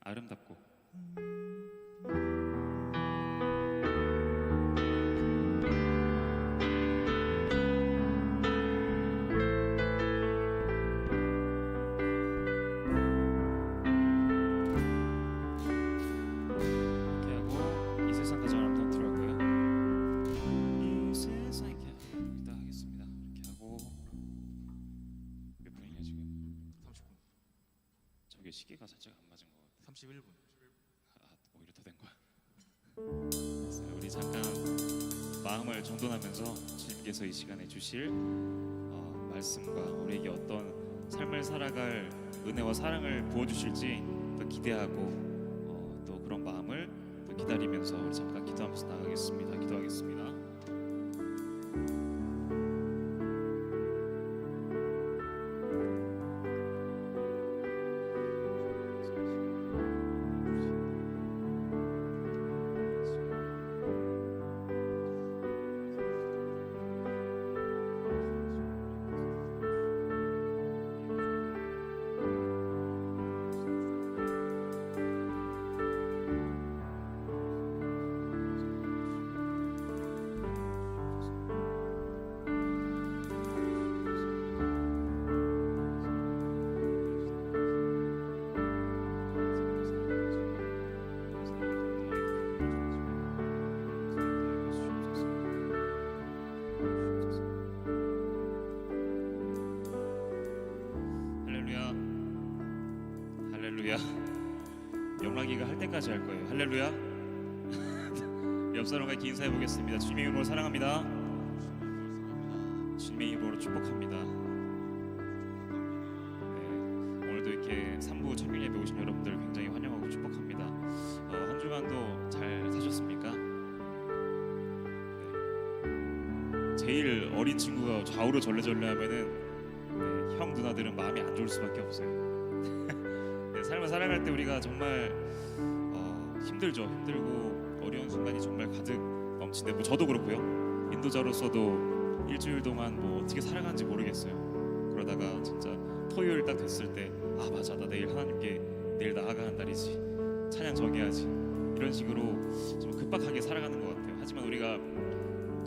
아름답고 이렇게 하고 이 세상 가장 아름다운 트로고요. 이 세상 이렇게 일단 하겠습니다. 이렇게 하고 몇 분이냐 지금? 30분. 저게 시계가 살짝 안 맞은 것 같아. 31분. 오히려 더 된 거야. 그래서 우리 잠깐 마음을 정돈하면서 주님께서 이 시간에 주실 말씀과 우리에게 어떤 삶을 살아갈 은혜와 사랑을 부어주실지 또 기대하고 또 그런 마음을 또 기다리면서 우리 잠깐 기도하면서 나가겠습니다. 기도하겠습니다. 할렐루야. 영락이가 할 때까지 할 거예요. 할렐루야. 옆 사람과 이렇게 인사해 보겠습니다. 주님의 이름으로 사랑합니다. 주님의 이름으로 축복합니다. 네, 오늘도 이렇게 3부 청년 예배 오신 여러분들 굉장히 환영하고 축복합니다. 한 주간도 잘 사셨습니까? 네. 제일 어린 친구가 좌우로 절레절레하면은 네, 형 누나들은 마음이 안 좋을 수밖에 없어요. 네, 삶을 살아갈 때 우리가 정말 힘들죠. 힘들고 어려운 순간이 정말 가득 넘치는데 뭐 저도 그렇고요. 인도자로서도 일주일 동안 뭐 어떻게 살아가는지 모르겠어요. 그러다가 진짜 토요일 딱 됐을 때 아 맞아 나 내일 하나님께 내일 나아가는 날이지 찬양 정해야지 이런 식으로 좀 급박하게 살아가는 것 같아요. 하지만 우리가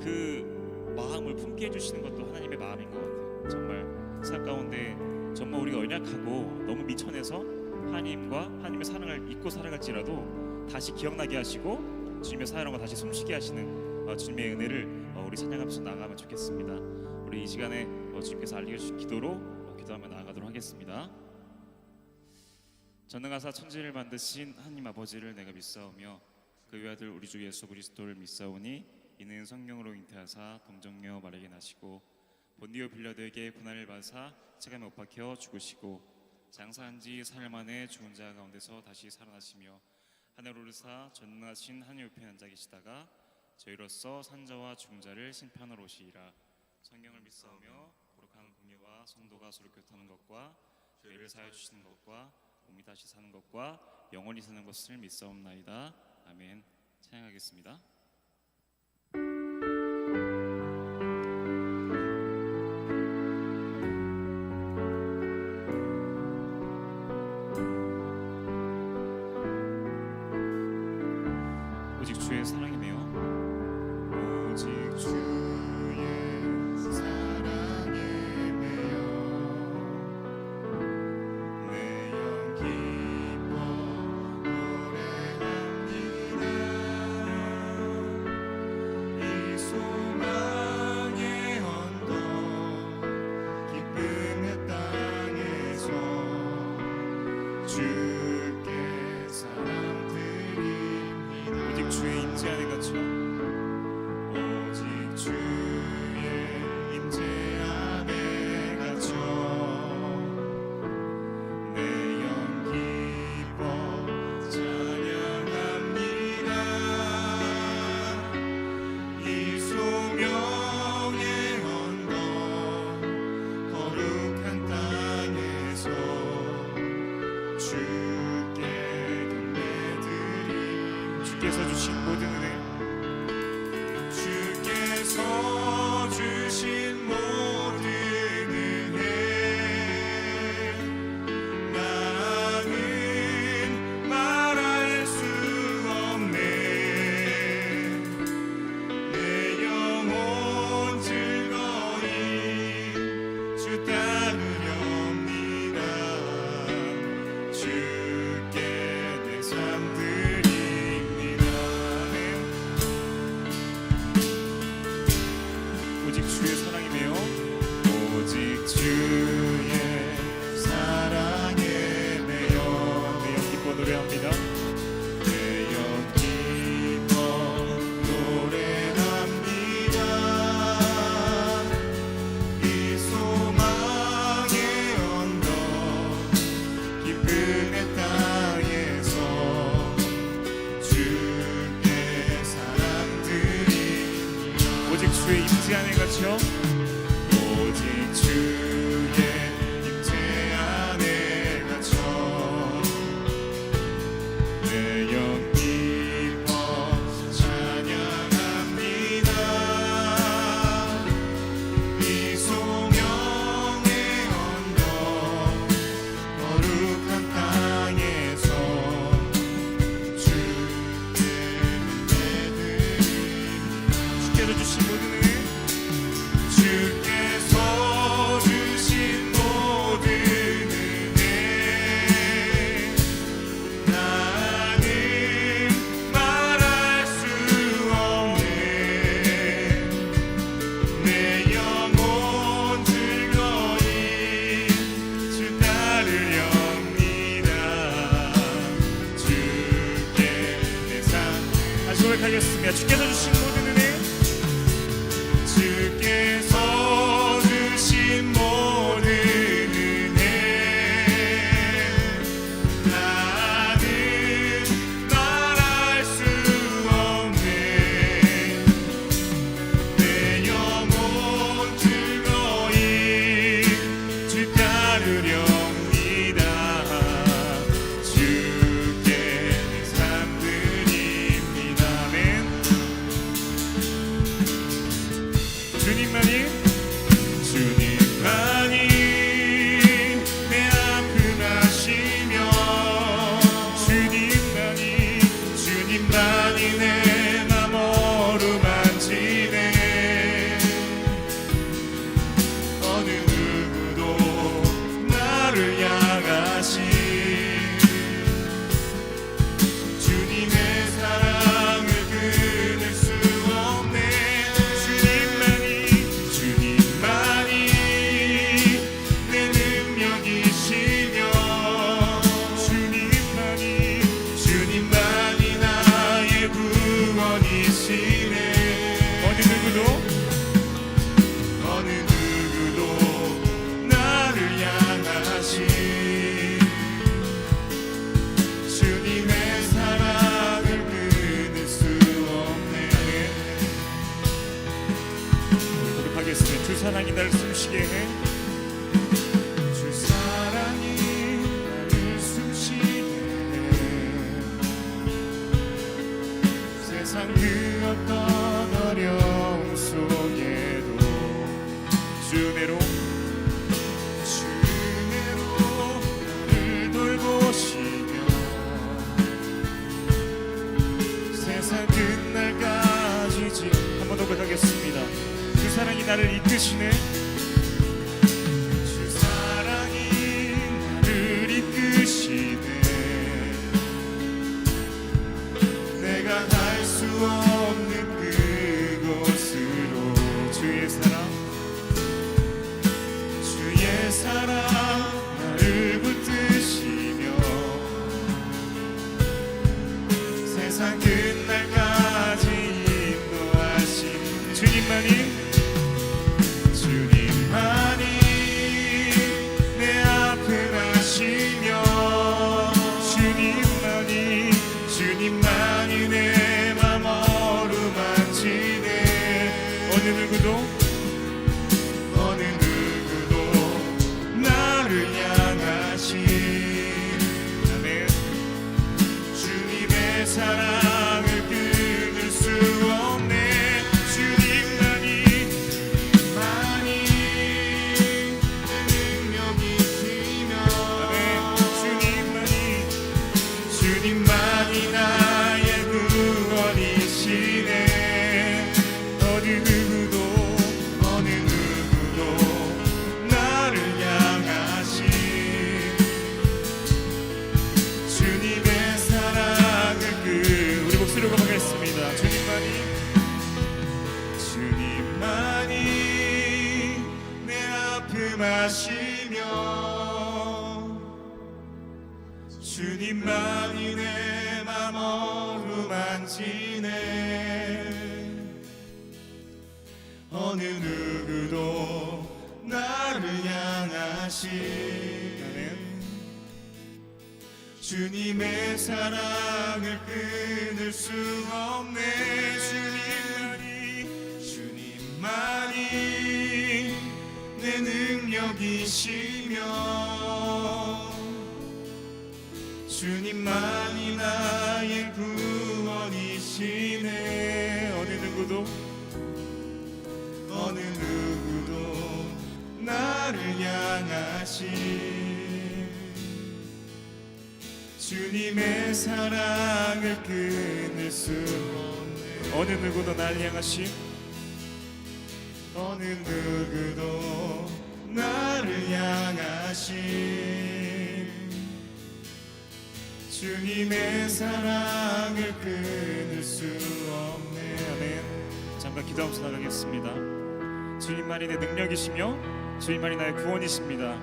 그 마음을 품게 해주시는 것도 하나님의 마음인 것 같아요. 정말 삶 가운데 정말 우리가 연약하고 너무 미천해서 하나님과 하나님의 사랑을 잊고 살아갈지라도 다시 기억나게 하시고 주님의 사랑과 다시 숨쉬게 하시는 주님의 은혜를 우리 찬양하면서 나아가면 좋겠습니다. 우리 이 시간에 주님께서 알려주신 기도로 기도하며 나아가도록 하겠습니다. 전능하사 천지를 만드신 하나님 아버지를 내가 믿사오며 그 외아들 우리 주 예수 그리스도를 믿사오니 이는 성령으로 잉태하사 동정녀 마리아에게 나시고 본디오 빌라도에게 고난을 받으사 체감에 못 박혀 죽으시고 장사한 지 사흘 만에 죽은 자 가운데서 다시 살아나시며 하늘 오르사 전능하신 하늘 우편에 앉아 계시다가 저희로서 산자와 죽은 자를 심판하러 오시리라. 성경을 믿사오며 거룩한 공예와 성도가 서로 교통하는 것과 죄를 사하여 주시는 것과 몸이 다시 사는 것과 영원히 사는 것을 믿사옵나이다. 아멘. 찬양하겠습니다. 오직 주의 사랑이네요. 오직 주의 사랑에 매여 내 영 기뻐 노래합니다. 이 소망의 언덕 기쁨의 땅에서 주께 사랑 드립니다. 오직 주의 임재 안에 갇혀 오직 주의 임재 안에 갇혀 내 영 기뻐 찬양합니다. 이 소명의 언덕 거룩한 땅에서 주께 경배드리. 주께서 주신 모든 은혜 주께서 주신 모든 은혜 나는 내 땅에서 주께 사람들이 오직 주의 임재 안에 갇혀 오직 주의 임재 안에 갇혀 내 영 기뻐 찬양합니다. 이 소명의 언덕 거룩한 땅에서 주께 예배드립니다. 주께서 주신 모든 은혜 주께서 주신 모든 은혜 나는 말할 수 없네. 내 영혼 즐거이 주 따르렵니다. 주께 내 삶 다시 고백하겠습니다. 주께서 주신 모든 은혜 주께서 주신 모든 은혜 나는 말할 수 없네. 내 영혼 즐거이 주 따르렵니다. 주께 내 삶 드립니다. 아멘. 주님만이 내 아픔하시며 주님만이 내 맘 어루만지네. 어느 누구도 나를 향하시 주님의 사랑을 끊을 수 없네. 주님만이 내 능력이시며 주님만이 나의 구원이시네. 어느 누구도 나를 향하시 주님의 사랑을 끊을 수 없네. 고백하겠습니다. 주 사랑이 나를 숨쉬게 해. 주 사랑이 나를 숨쉬게 해. 세상 그 어떤 어려움 속에도 주내로 나를 돌보시며 세상 끝날까지 한 번 더 고백하겠습니다. 주 사랑이 나를 이끄시네. 주 사랑이 나를 이끄시네. 내가 갈 수 없는 그곳으로 주의 사랑 나를 붙드시며 세상 끝날까지 인도하신 주님만이 내 아픔하시며 주님만이 내 맘 어루만지네. 어느 누구도 나를 향하시 아멘. 주님의 사랑을 끊을 수 없네. 주님만이 내 능력이시며 주님만이 나의 구원이시네. 어느 누구도 나를 향하시 주님의 사랑을 우리 목소리로 고백하겠습니다. 주님만이 내 아픔하시며 주님만이 내 맘 어루만지네. 어느 누구도 나를 향하시 주님의 사랑을 끊을 수 없네. 주님만이 내 능력이시며 주님만이 나의 구원이시네. 어느 누구도 나를 향하신 주님의 사랑을 끊을 수 없네. 어느 누구도 날 향하심, 어느 누구도 나를 향하신 주님의 사랑을 끊을 수 없네. 아멘. 잠깐 기도하면서 나가겠습니다. 주님만이 내 능력이시며 주님만이 나의 구원이십니다.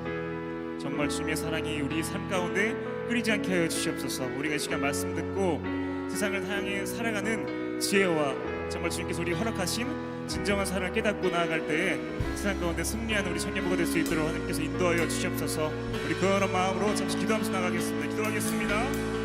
정말 주님의 사랑이 우리 삶 가운데 끊이지 않게 하여 주시옵소서. 우리가 이 시간 말씀 듣고 세상을 향해 살아가는 지혜와 정말 주님께서 우리 허락하신 진정한 사랑을 깨닫고 나아갈 때에 세상 가운데 승리하는 우리 청년부가 될 수 있도록 하나님께서 인도하여 주시옵소서. 우리 그런 마음으로 잠시 기도하면서 나가겠습니다. 기도하겠습니다.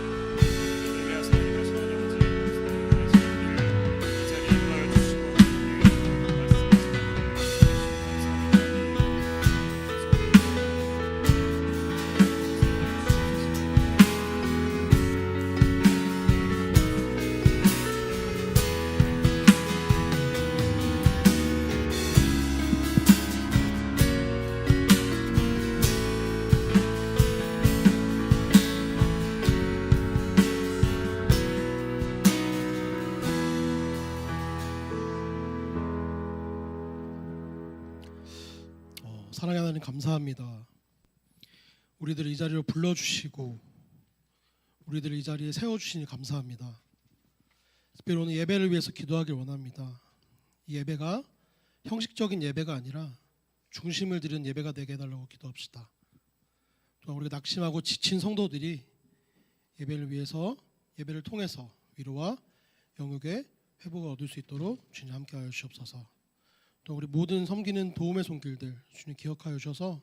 사랑의 하나님 감사합니다. 우리들을 이 자리로 불러주시고 우리들을 이 자리에 세워주시니 감사합니다. 특별히 오늘 예배를 위해서 기도하길 원합니다. 이 예배가 형식적인 예배가 아니라 중심을 들인 예배가 되게 해달라고 기도합시다. 또한 우리가 낙심하고 지친 성도들이 예배를 위해서 예배를 통해서 위로와 영육의 회복을 얻을 수 있도록 주님 함께하여 주시옵소서. 또 우리 모든 섬기는 도움의 손길들 주님 기억하여 주셔서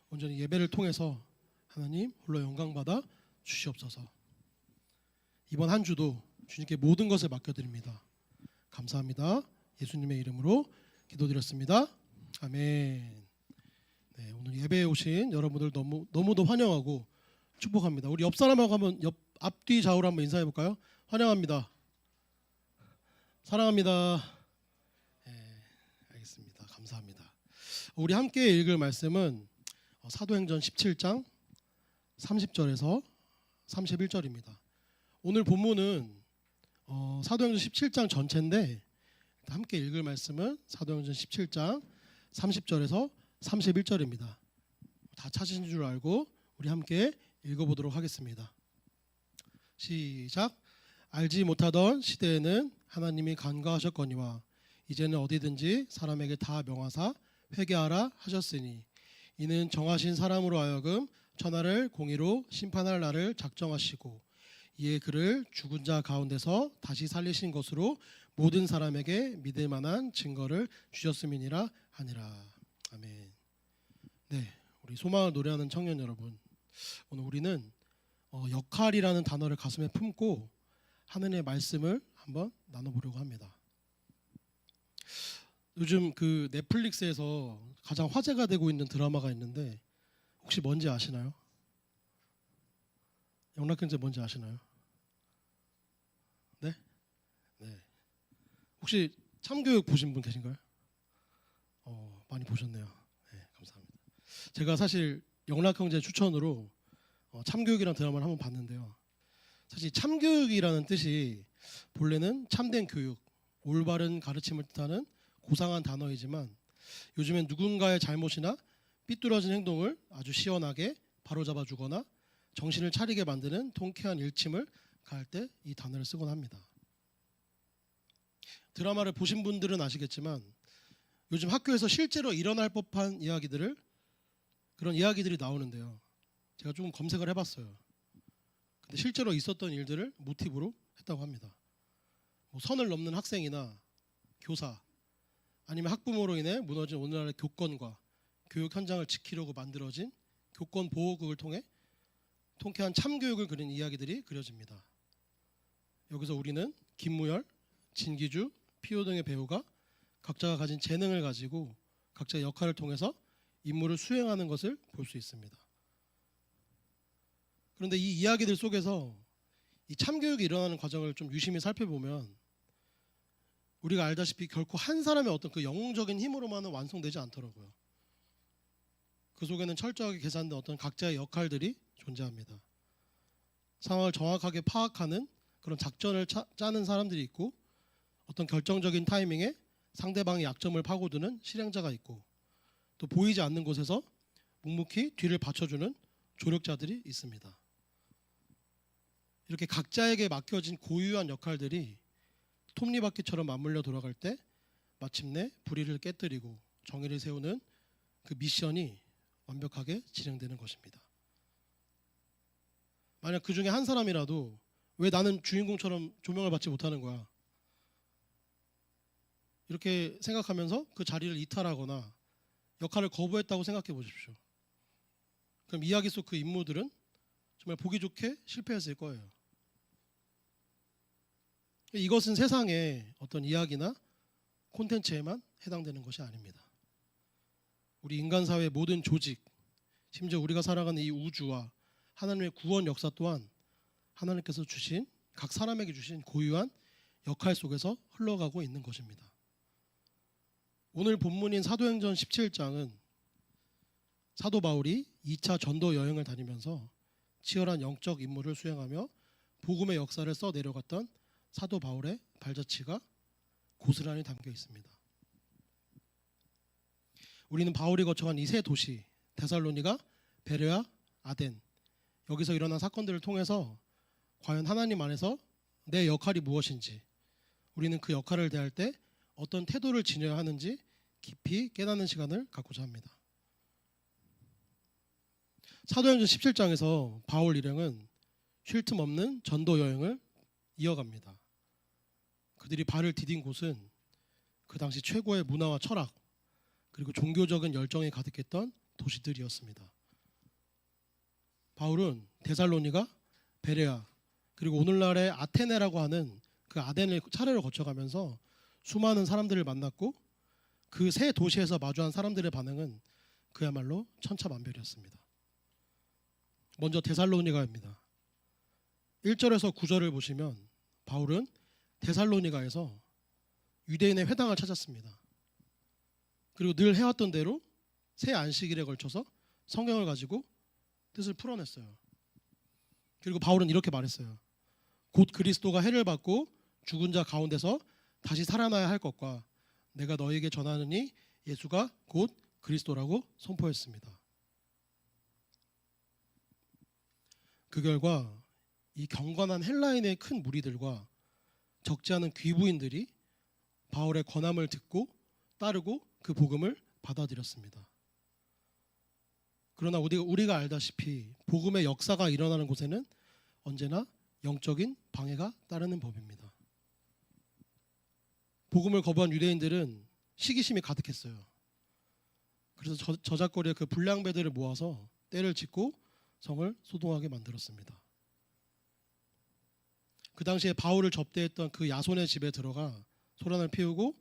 온전히 예배를 통해서 하나님 홀로 영광 받아 주시옵소서. 이번 한 주도 주님께 모든 것을 맡겨드립니다. 감사합니다. 예수님의 이름으로 기도드렸습니다. 아멘. 네, 오늘 예배에 오신 여러분들 너무도 환영하고 축복합니다. 우리 옆 사람하고 한번 앞뒤 좌우로 한번 인사해 볼까요? 환영합니다. 사랑합니다. 감사합니다. 우리 함께 읽을 말씀은 사도행전 17장 30절에서 31절입니다. 오늘 본문은 사도행전 17장 전체인데 함께 읽을 말씀은 사도행전 17장 30절에서 31절입니다. 다 찾으신 줄 알고 우리 함께 읽어보도록 하겠습니다. 시작. 알지 못하던 시대에는 하나님이 간과하셨거니와 이제는 어디든지 사람에게 다 명하사 회개하라 하셨으니 이는 정하신 사람으로 하여금 천하를 공의로 심판할 날을 작정하시고 이에 그를 죽은 자 가운데서 다시 살리신 것으로 모든 사람에게 믿을 만한 증거를 주셨음이니라 하니라. 아멘. 네, 우리 소망을 노래하는 청년 여러분, 오늘 우리는 역할이라는 단어를 가슴에 품고 하나님의 말씀을 한번 나눠보려고 합니다. 요즘 그 넷플릭스에서 가장 화제가 되고 있는 드라마가 있는데 혹시 뭔지 아시나요? 영락경제 뭔지 아시나요? 네? 네. 혹시 참교육 보신 분 계신가요? 많이 보셨네요. 네, 감사합니다. 제가 사실 영락경제 추천으로 참교육이라는 드라마를 한번 봤는데요. 사실 참교육이라는 뜻이 본래는 참된 교육, 올바른 가르침을 뜻하는 고상한 단어이지만 요즘엔 누군가의 잘못이나 삐뚤어진 행동을 아주 시원하게 바로잡아 주거나 정신을 차리게 만드는 통쾌한 일침을 가할 때 이 단어를 쓰곤 합니다. 드라마를 보신 분들은 아시겠지만 요즘 학교에서 실제로 일어날 법한 그런 이야기들이 나오는데요. 제가 조금 검색을 해봤어요. 근데 실제로 있었던 일들을 모티브로 했다고 합니다. 뭐 선을 넘는 학생이나 교사, 아니면 학부모로 인해 무너진 오늘날의 교권과 교육 현장을 지키려고 만들어진 교권 보호국을 통해 통쾌한 참교육을 그린 이야기들이 그려집니다. 여기서 우리는 김무열, 진기주, 피오 등의 배우가 각자가 가진 재능을 가지고 각자의 역할을 통해서 임무를 수행하는 것을 볼 수 있습니다. 그런데 이 이야기들 속에서 이 참교육이 일어나는 과정을 좀 유심히 살펴보면 우리가 알다시피 결코 한 사람의 어떤 그 영웅적인 힘으로만은 완성되지 않더라고요. 그 속에는 철저하게 계산된 어떤 각자의 역할들이 존재합니다. 상황을 정확하게 파악하는 그런 작전을 짜는 사람들이 있고, 어떤 결정적인 타이밍에 상대방의 약점을 파고드는 실행자가 있고, 또 보이지 않는 곳에서 묵묵히 뒤를 받쳐주는 조력자들이 있습니다. 이렇게 각자에게 맡겨진 고유한 역할들이 톱니바퀴처럼 맞물려 돌아갈 때 마침내 불의를 깨뜨리고 정의를 세우는 그 미션이 완벽하게 진행되는 것입니다. 만약 그 중에 한 사람이라도 왜 나는 주인공처럼 조명을 받지 못하는 거야? 이렇게 생각하면서 그 자리를 이탈하거나 역할을 거부했다고 생각해 보십시오. 그럼 이야기 속 그 인물들은 정말 보기 좋게 실패했을 거예요. 이것은 세상의 어떤 이야기나 콘텐츠에만 해당되는 것이 아닙니다. 우리 인간 사회의 모든 조직, 심지어 우리가 살아가는 이 우주와 하나님의 구원 역사 또한 하나님께서 주신, 각 사람에게 주신 고유한 역할 속에서 흘러가고 있는 것입니다. 오늘 본문인 사도행전 17장은 사도 바울이 2차 전도 여행을 다니면서 치열한 영적 임무를 수행하며 복음의 역사를 써내려갔던 사도 바울의 발자취가 고스란히 담겨 있습니다. 우리는 바울이 거쳐간 이 세 도시, 데살로니가, 베레아, 아덴, 여기서 일어난 사건들을 통해서 과연 하나님 안에서 내 역할이 무엇인지, 우리는 그 역할을 대할 때 어떤 태도를 지녀야 하는지 깊이 깨닫는 시간을 갖고자 합니다. 사도행전 17장에서 바울 일행은 쉴 틈 없는 전도 여행을 이어갑니다. 그들이 발을 디딘 곳은 그 당시 최고의 문화와 철학, 그리고 종교적인 열정이 가득했던 도시들이었습니다. 바울은 데살로니가, 베레아, 그리고 오늘날의 아테네라고 하는 그 아덴을 차례로 거쳐가면서 수많은 사람들을 만났고, 그 세 도시에서 마주한 사람들의 반응은 그야말로 천차만별이었습니다. 먼저 데살로니가입니다. 1절에서 9절을 보시면 바울은 데살로니가에서 유대인의 회당을 찾았습니다. 그리고 늘 해왔던 대로 새 안식일에 걸쳐서 성경을 가지고 뜻을 풀어냈어요. 그리고 바울은 이렇게 말했어요. 곧 그리스도가 해를 받고 죽은 자 가운데서 다시 살아나야 할 것과 내가 너에게 전하느니 예수가 곧 그리스도라고 선포했습니다. 그 결과 이 경건한 헬라인의 큰 무리들과 적지 않은 귀부인들이 바울의 권함을 듣고 따르고 그 복음을 받아들였습니다. 그러나 우리가 알다시피 복음의 역사가 일어나는 곳에는 언제나 영적인 방해가 따르는 법입니다. 복음을 거부한 유대인들은 시기심이 가득했어요. 그래서 저작거리의 그 불량배들을 모아서 떼를 짓고 성을 소동하게 만들었습니다. 그 당시에 바울을 접대했던 그 야손의 집에 들어가 소란을 피우고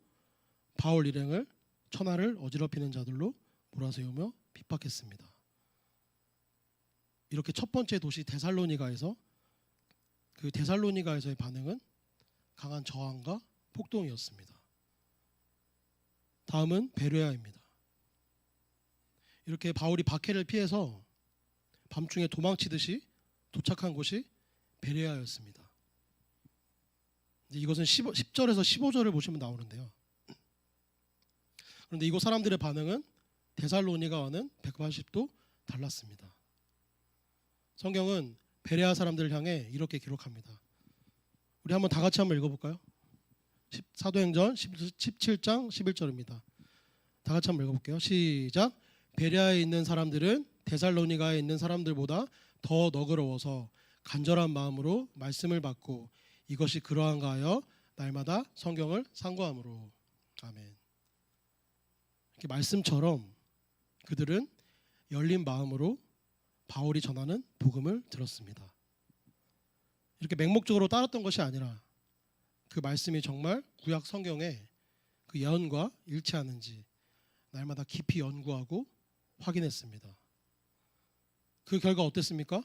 바울 일행을 천하를 어지럽히는 자들로 몰아세우며 핍박했습니다. 이렇게 첫 번째 도시 데살로니가에서의 반응은 강한 저항과 폭동이었습니다. 다음은 베레아입니다. 이렇게 바울이 박해를 피해서 밤중에 도망치듯이 도착한 곳이 베레아였습니다. 이것은 10절에서 15절을 보시면 나오는데요. 그런데 이곳 사람들의 반응은 데살로니가와는 180도 달랐습니다. 성경은 베레아 사람들을 향해 이렇게 기록합니다. 우리 한번 다 같이 한번 읽어볼까요? 사도행전 17장 11절입니다. 다 같이 한번 읽어볼게요. 시작. 베레아에 있는 사람들은 데살로니가에 있는 사람들보다 더 너그러워서 간절한 마음으로 말씀을 받고 이것이 그러한가 하여 날마다 성경을 상고함으로. 아멘. 이렇게 말씀처럼 그들은 열린 마음으로 바울이 전하는 복음을 들었습니다. 이렇게 맹목적으로 따랐던 것이 아니라 그 말씀이 정말 구약 성경에 그 예언과 일치하는지 날마다 깊이 연구하고 확인했습니다. 그 결과 어땠습니까?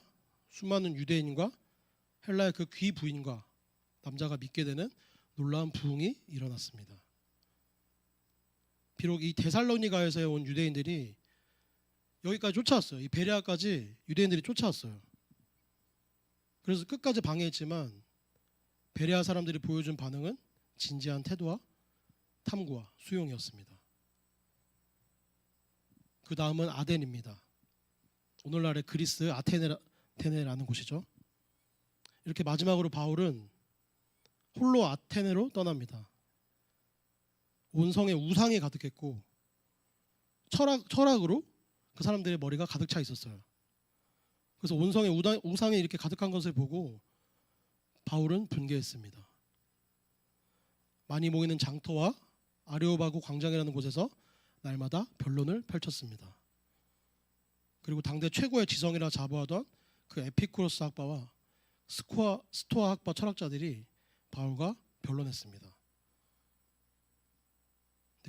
수많은 유대인과 헬라의 그 귀부인과 남자가 믿게 되는 놀라운 부흥이 일어났습니다. 비록 이 데살로니가에서 온 유대인들이 여기까지 쫓아왔어요. 이 베레아까지 유대인들이 쫓아왔어요. 그래서 끝까지 방해했지만 베레아 사람들이 보여준 반응은 진지한 태도와 탐구와 수용이었습니다. 그 다음은 아덴입니다. 오늘날의 그리스 아테네라는 곳이죠. 이렇게 마지막으로 바울은 홀로 아테네로 떠납니다. 온 성에 우상이 가득했고 철학으로 그 사람들의 머리가 가득 차 있었어요. 그래서 온 성에 우상이 이렇게 가득한 것을 보고 바울은 분개했습니다. 많이 모이는 장터와 아레오바고 광장이라는 곳에서 날마다 변론을 펼쳤습니다. 그리고 당대 최고의 지성이라 자부하던 그 에피쿠로스 학파와 스토아 학파 철학자들이 바울과 변론했습니다.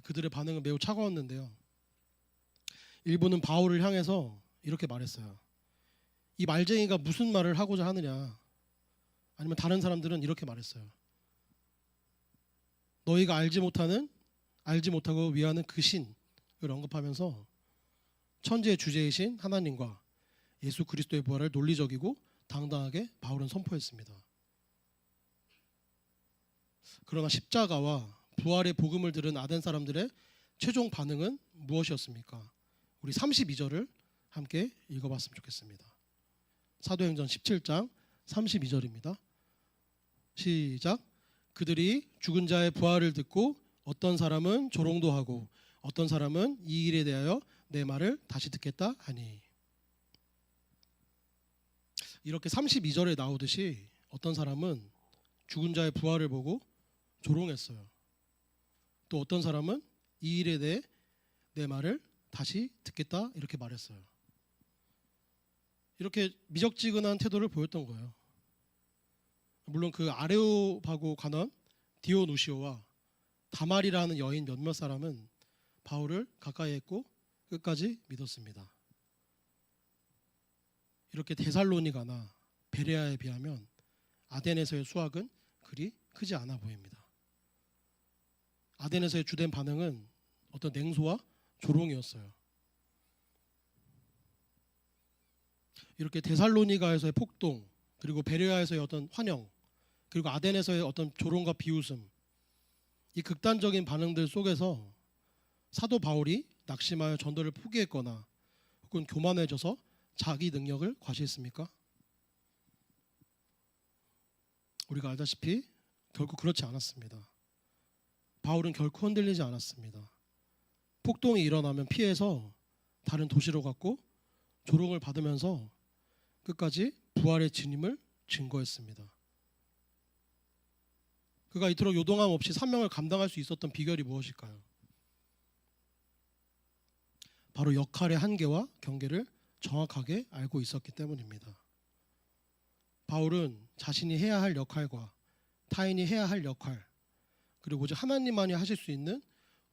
그들의 반응은 매우 차가웠는데요. 일부는 바울을 향해서 이렇게 말했어요. 이 말쟁이가 무슨 말을 하고자 하느냐. 아니면 다른 사람들은 이렇게 말했어요. 너희가 알지 못하고 위하는 그 신을 언급하면서 천지의 주제이신 하나님과 예수 그리스도의 부활을 논리적이고 당당하게 바울은 선포했습니다. 그러나 십자가와 부활의 복음을 들은 아덴 사람들의 최종 반응은 무엇이었습니까? 우리 32절을 함께 읽어봤으면 좋겠습니다. 사도행전 17장 32절입니다. 시작. 그들이 죽은 자의 부활을 듣고 어떤 사람은 조롱도 하고 어떤 사람은 이 일에 대하여 내 말을 다시 듣겠다 하니. 이렇게 32절에 나오듯이 어떤 사람은 죽은 자의 부활을 보고 조롱했어요. 또 어떤 사람은 이 일에 대해 내 말을 다시 듣겠다 이렇게 말했어요. 이렇게 미적지근한 태도를 보였던 거예요. 물론 그 아레오바고 관원 디오누시오와 다말이라는 여인 몇몇 사람은 바울을 가까이 했고 끝까지 믿었습니다. 이렇게 데살로니가나 베레아에 비하면 아덴에서의 수확은 그리 크지 않아 보입니다. 아덴에서의 주된 반응은 어떤 냉소와 조롱이었어요. 이렇게 데살로니가에서의 폭동, 그리고 베레아에서의 어떤 환영, 그리고 아덴에서의 어떤 조롱과 비웃음, 이 극단적인 반응들 속에서 사도 바울이 낙심하여 전도를 포기했거나 혹은 교만해져서 자기 능력을 과시했습니까? 우리가 알다시피 결코 그렇지 않았습니다. 바울은 결코 흔들리지 않았습니다. 폭동이 일어나면 피해서 다른 도시로 갔고 조롱을 받으면서 끝까지 부활의 진임을 증거했습니다. 그가 이토록 요동함 없이 사명을 감당할 수 있었던 비결이 무엇일까요? 바로 역할의 한계와 경계를 정확하게 알고 있었기 때문입니다. 바울은 자신이 해야 할 역할과 타인이 해야 할 역할, 그리고 오직 하나님만이 하실 수 있는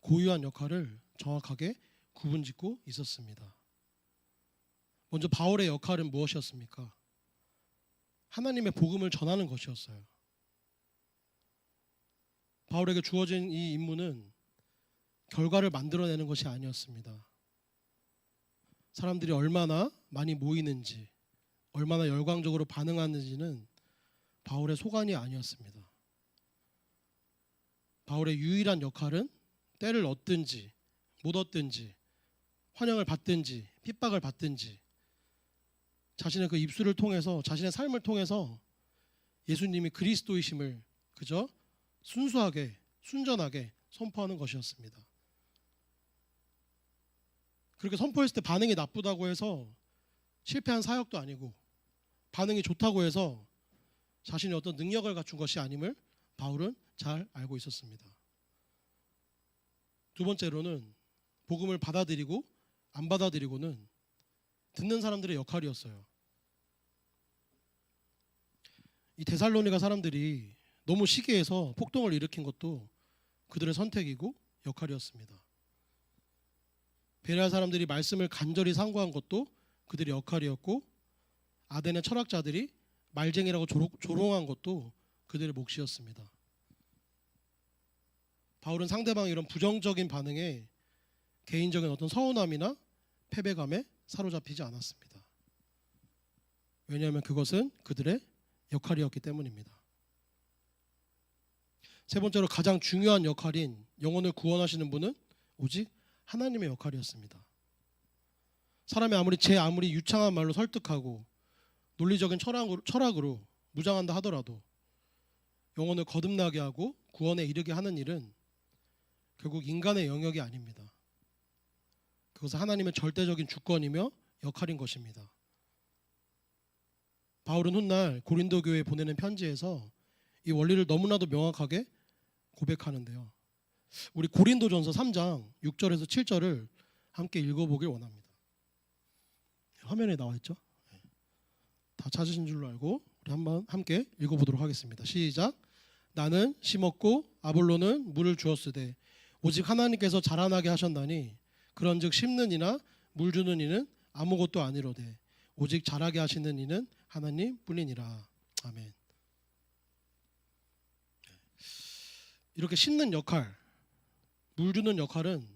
고유한 역할을 정확하게 구분짓고 있었습니다. 먼저 바울의 역할은 무엇이었습니까? 하나님의 복음을 전하는 것이었어요. 바울에게 주어진 이 임무는 결과를 만들어내는 것이 아니었습니다. 사람들이 얼마나 많이 모이는지, 얼마나 열광적으로 반응하는지는 바울의 소관이 아니었습니다. 바울의 유일한 역할은 때를 얻든지 못 얻든지, 환영을 받든지 핍박을 받든지, 자신의 그 입술을 통해서, 자신의 삶을 통해서 예수님이 그리스도이심을 그저 순수하게, 순전하게 선포하는 것이었습니다. 그렇게 선포했을 때 반응이 나쁘다고 해서 실패한 사역도 아니고, 반응이 좋다고 해서 자신이 어떤 능력을 갖춘 것이 아님을 바울은 잘 알고 있었습니다. 두 번째로는 복음을 받아들이고 안 받아들이고는 듣는 사람들의 역할이었어요. 이 데살로니가 사람들이 너무 시기해서 폭동을 일으킨 것도 그들의 선택이고 역할이었습니다. 베레아 사람들이 말씀을 간절히 상고한 것도 그들의 역할이었고, 아덴의 철학자들이 말쟁이라고 조롱한 것도 그들의 몫이었습니다. 바울은 상대방의 이런 부정적인 반응에 개인적인 어떤 서운함이나 패배감에 사로잡히지 않았습니다. 왜냐하면 그것은 그들의 역할이었기 때문입니다. 세 번째로 가장 중요한 역할인 영혼을 구원하시는 분은 오직 하나님의 역할이었습니다. 사람이 아무리 유창한 말로 설득하고 논리적인 철학으로 무장한다 하더라도 영혼을 거듭나게 하고 구원에 이르게 하는 일은 결국 인간의 영역이 아닙니다. 그것은 하나님의 절대적인 주권이며 역할인 것입니다. 바울은 훗날 고린도 교회에 보내는 편지에서 이 원리를 너무나도 명확하게 고백하는데요. 우리 고린도전서 3장 6절에서 7절을 함께 읽어보길 원합니다. 화면에 나와 있죠? 다 찾으신 줄로 알고 우리 한번 함께 읽어보도록 하겠습니다. 시작. 나는 심었고 아볼로는 물을 주었으되 오직 하나님께서 자라나게 하셨나니 그런즉 심는 이나 물 주는 이는 아무것도 아니로되 오직 자라게 하시는 이는 하나님 뿐이니라. 아멘. 이렇게 심는 역할, 물 주는 역할은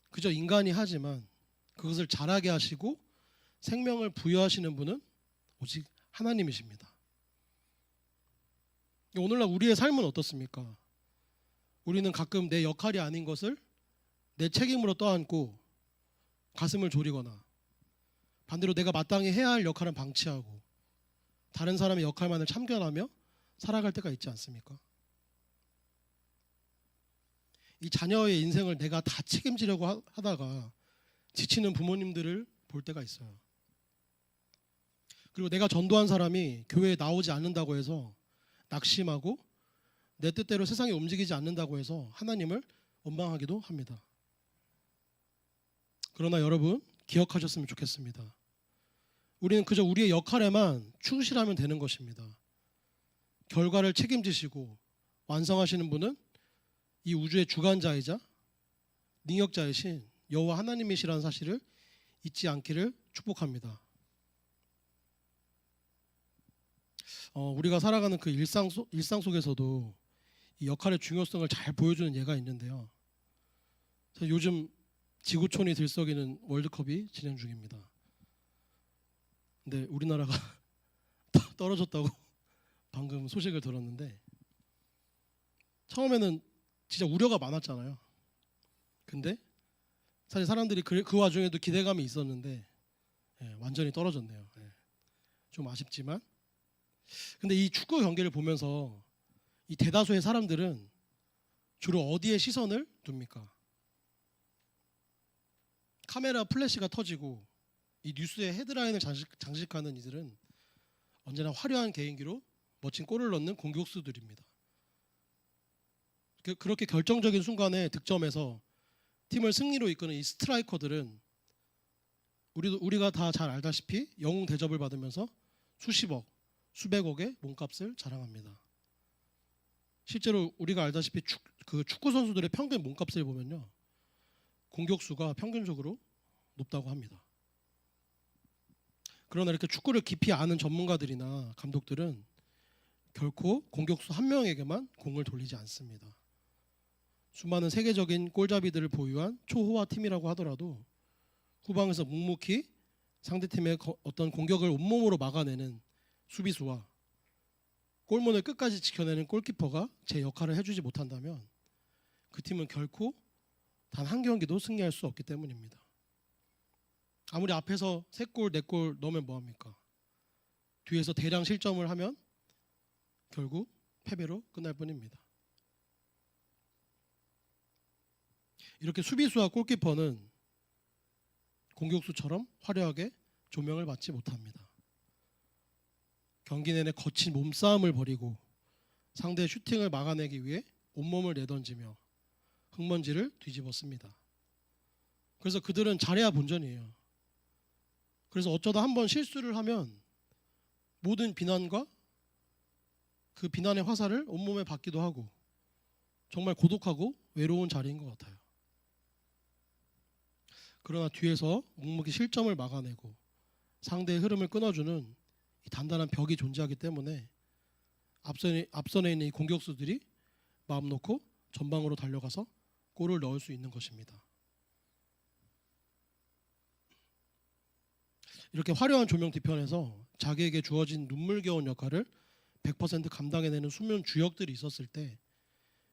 그저 인간이 하지만 그것을 자라게 하시고 생명을 부여하시는 분은 오직 하나님이십니다. 오늘날 우리의 삶은 어떻습니까? 우리는 가끔 내 역할이 아닌 것을 내 책임으로 떠안고 가슴을 졸이거나 반대로 내가 마땅히 해야 할 역할은 방치하고 다른 사람의 역할만을 참견하며 살아갈 때가 있지 않습니까? 이 자녀의 인생을 내가 다 책임지려고 하다가 지치는 부모님들을 볼 때가 있어요. 그리고 내가 전도한 사람이 교회에 나오지 않는다고 해서 낙심하고 내 뜻대로 세상이 움직이지 않는다고 해서 하나님을 원망하기도 합니다. 그러나 여러분 기억하셨으면 좋겠습니다. 우리는 그저 우리의 역할에만 충실하면 되는 것입니다. 결과를 책임지시고 완성하시는 분은 이 우주의 주관자이자 능력자이신 여호와 하나님이시라는 사실을 잊지 않기를 축복합니다. 우리가 살아가는 그 일상 속에서도 이 역할의 중요성을 잘 보여주는 예가 있는데요. 요즘 지구촌이 들썩이는 월드컵이 진행 중입니다. 근데 우리나라가 떨어졌다고 방금 소식을 들었는데 처음에는 진짜 우려가 많았잖아요. 근데 사실 사람들이 그 와중에도 기대감이 있었는데 완전히 떨어졌네요. 좀 아쉽지만 근데 이 축구 경기를 보면서 이 대다수의 사람들은 주로 어디에 시선을 둡니까? 카메라 플래시가 터지고 이 뉴스의 헤드라인을 장식하는 이들은 언제나 화려한 개인기로 멋진 골을 넣는 공격수들입니다. 그렇게 결정적인 순간에 득점해서 팀을 승리로 이끄는 이 스트라이커들은 우리가 다 잘 알다시피 영웅 대접을 받으면서 수십억, 수백억의 몸값을 자랑합니다. 실제로 우리가 알다시피 축구 선수들의 평균 몸값을 보면요, 공격수가 평균적으로 높다고 합니다. 그러나 이렇게 축구를 깊이 아는 전문가들이나 감독들은 결코 공격수 한 명에게만 공을 돌리지 않습니다. 수많은 세계적인 골잡이들을 보유한 초호화 팀이라고 하더라도 후방에서 묵묵히 상대팀의 어떤 공격을 온몸으로 막아내는 수비수와 골문을 끝까지 지켜내는 골키퍼가 제 역할을 해주지 못한다면 그 팀은 결코 단 한 경기도 승리할 수 없기 때문입니다. 아무리 앞에서 3골, 4골 넣으면 뭐합니까? 뒤에서 대량 실점을 하면 결국 패배로 끝날 뿐입니다. 이렇게 수비수와 골키퍼는 공격수처럼 화려하게 조명을 받지 못합니다. 경기 내내 거친 몸싸움을 벌이고 상대의 슈팅을 막아내기 위해 온몸을 내던지며 흙먼지를 뒤집어 씁니다. 그래서 그들은 잘해야 본전이에요. 그래서 어쩌다 한번 실수를 하면 모든 비난과 그 비난의 화살을 온몸에 받기도 하고 정말 고독하고 외로운 자리인 것 같아요. 그러나 뒤에서 묵묵히 실점을 막아내고 상대의 흐름을 끊어주는 이 단단한 벽이 존재하기 때문에 앞선에 있는 이 공격수들이 마음 놓고 전방으로 달려가서 골을 넣을 수 있는 것입니다. 이렇게 화려한 조명 뒤편에서 자기에게 주어진 눈물겨운 역할을 100% 감당해내는 수면 주역들이 있었을 때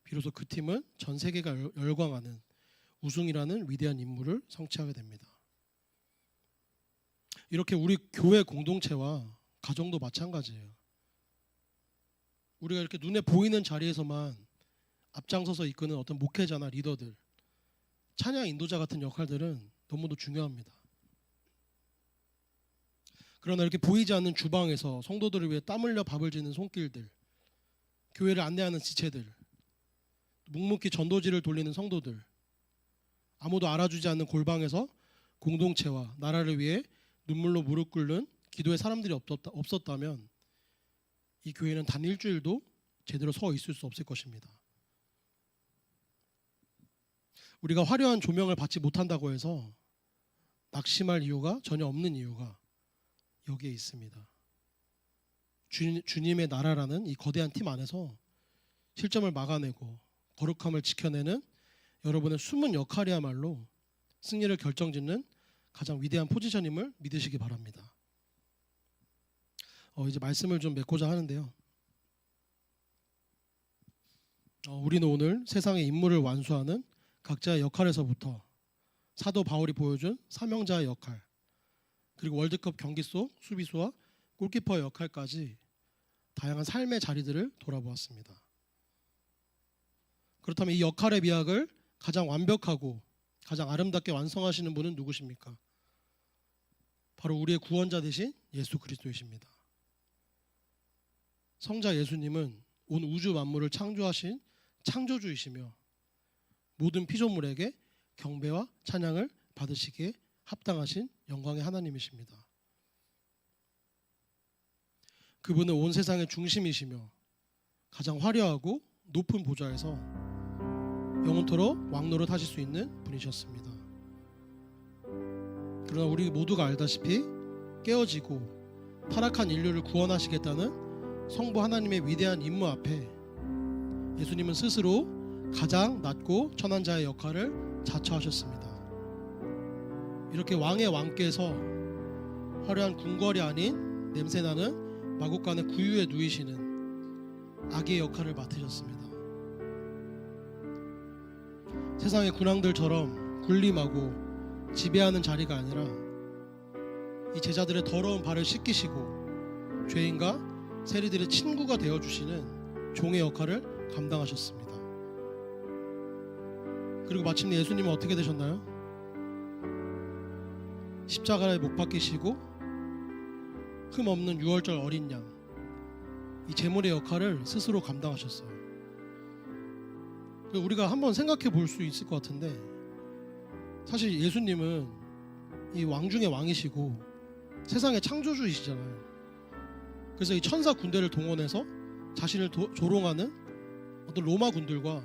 비로소 그 팀은 전 세계가 열광하는 우승이라는 위대한 임무를 성취하게 됩니다. 이렇게 우리 교회 공동체와 가정도 마찬가지예요. 우리가 이렇게 눈에 보이는 자리에서만 앞장서서 이끄는 어떤 목회자나 리더들, 찬양 인도자 같은 역할들은 너무도 중요합니다. 그러나 이렇게 보이지 않는 주방에서 성도들을 위해 땀 흘려 밥을 짓는 손길들, 교회를 안내하는 지체들, 묵묵히 전도지를 돌리는 성도들, 아무도 알아주지 않는 골방에서 공동체와 나라를 위해 눈물로 무릎 꿇는 기도의 사람들이 없었다면 이 교회는 단 일주일도 제대로 서 있을 수 없을 것입니다. 우리가 화려한 조명을 받지 못한다고 해서 낙심할 이유가 전혀 없는 이유가 여기에 있습니다. 주님의 나라라는 이 거대한 팀 안에서 실점을 막아내고 거룩함을 지켜내는 여러분의 숨은 역할이야말로 승리를 결정짓는 가장 위대한 포지션임을 믿으시기 바랍니다. 이제 말씀을 좀 맺고자 하는데요. 우리는 오늘 세상의 임무를 완수하는 각자의 역할에서부터 사도 바울이 보여준 사명자의 역할, 그리고 월드컵 경기 속 수비수와 골키퍼의 역할까지 다양한 삶의 자리들을 돌아보았습니다. 그렇다면 이 역할의 미학을 가장 완벽하고 가장 아름답게 완성하시는 분은 누구십니까? 바로 우리의 구원자 되신 예수 그리스도이십니다. 성자 예수님은 온 우주 만물을 창조하신 창조주이시며 모든 피조물에게 경배와 찬양을 받으시기에 합당하신 영광의 하나님이십니다. 그분은 온 세상의 중심이시며 가장 화려하고 높은 보좌에서 영원토록 왕노릇 하실 수 있는 분이셨습니다. 그러나 우리 모두가 알다시피 깨어지고 타락한 인류를 구원하시겠다는 성부 하나님의 위대한 임무 앞에 예수님은 스스로 가장 낮고 천한 자의 역할을 자처하셨습니다. 이렇게 왕의 왕께서 화려한 궁궐이 아닌 냄새나는 마국간의 구유에 누이시는 아기의 역할을 맡으셨습니다. 세상의 군왕들처럼 군림하고 지배하는 자리가 아니라 이 제자들의 더러운 발을 씻기시고 죄인과 세리들의 친구가 되어주시는 종의 역할을 감당하셨습니다. 그리고 마침내 예수님은 어떻게 되셨나요? 십자가에 못 박히시고 흠없는 유월절 어린 양, 이 제물의 역할을 스스로 감당하셨어요. 우리가 한번 생각해 볼 수 있을 것 같은데, 사실 예수님은 이 왕 중의 왕이시고 세상의 창조주이시잖아요. 그래서 이 천사 군대를 동원해서 자신을 조롱하는 어떤 로마 군들과